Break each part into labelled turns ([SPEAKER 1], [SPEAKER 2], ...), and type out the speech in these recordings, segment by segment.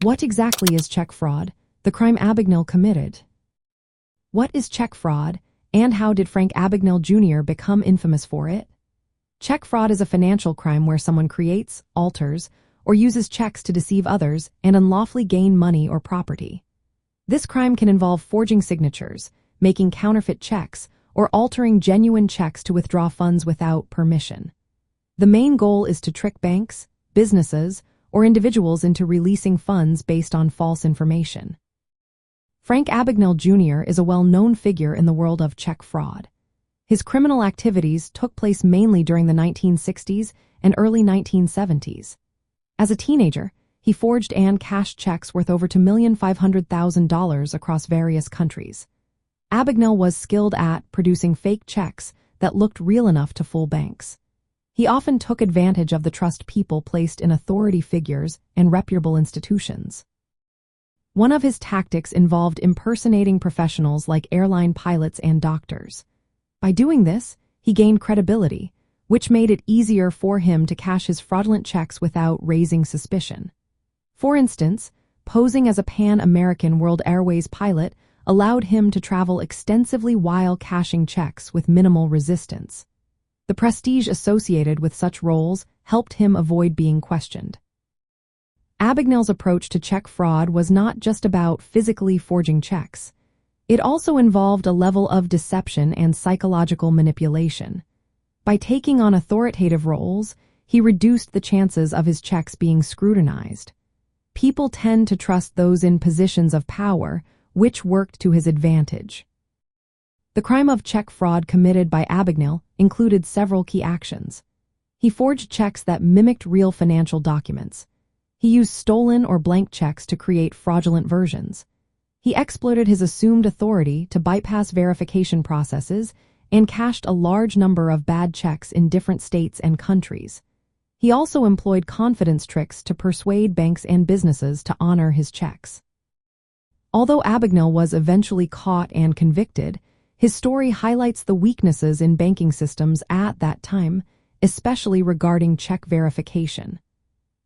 [SPEAKER 1] What exactly is check fraud? The crime Abagnale committed. What is check fraud, and how did Frank Abagnale Jr. become infamous for it? Check fraud is a financial crime where someone creates, alters, or uses checks to deceive others and unlawfully gain money or property. This crime can involve forging signatures, making counterfeit checks, or altering genuine checks to withdraw funds without permission. The main goal is to trick banks, businesses, or individuals into releasing funds based on false information. Frank Abagnale Jr. is a well-known figure in the world of check fraud. His criminal activities took place mainly during the 1960s and early 1970s. As a teenager, he forged and cashed checks worth over $2,500,000 across various countries. Abagnale was skilled at producing fake checks that looked real enough to fool banks. He often took advantage of the trust people placed in authority figures and reputable institutions. One of his tactics involved impersonating professionals like airline pilots and doctors. By doing this, he gained credibility, which made it easier for him to cash his fraudulent checks without raising suspicion. For instance, posing as a Pan-American World Airways pilot allowed him to travel extensively while cashing checks with minimal resistance. The prestige associated with such roles helped him avoid being questioned. Abagnale's approach to check fraud was not just about physically forging checks. It also involved a level of deception and psychological manipulation. By taking on authoritative roles, he reduced the chances of his checks being scrutinized. People tend to trust those in positions of power, which worked to his advantage. The crime of check fraud committed by Abagnale included several key actions. He forged checks that mimicked real financial documents. He used stolen or blank checks to create fraudulent versions. He exploited his assumed authority to bypass verification processes and cashed a large number of bad checks in different states and countries. He also employed confidence tricks to persuade banks and businesses to honor his checks. Although Abagnale was eventually caught and convicted, his story highlights the weaknesses in banking systems at that time, especially regarding check verification.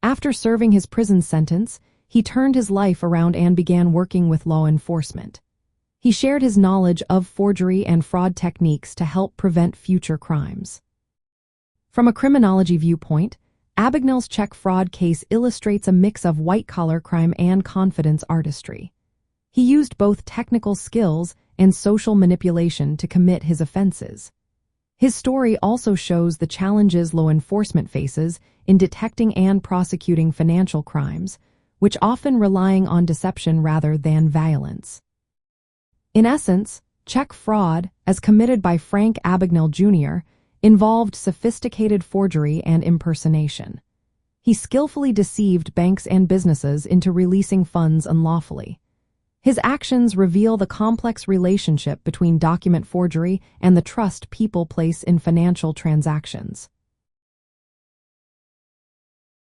[SPEAKER 1] After serving his prison sentence, he turned his life around and began working with law enforcement. He shared his knowledge of forgery and fraud techniques to help prevent future crimes. From a criminology viewpoint, Abagnale's check fraud case illustrates a mix of white-collar crime and confidence artistry. He used both technical skills and social manipulation to commit his offenses. His story also shows the challenges law enforcement faces in detecting and prosecuting financial crimes, which often relying on deception rather than violence. In essence, check fraud, as committed by Frank Abagnale Jr., involved sophisticated forgery and impersonation. He skillfully deceived banks and businesses into releasing funds unlawfully. His actions reveal the complex relationship between document forgery and the trust people place in financial transactions.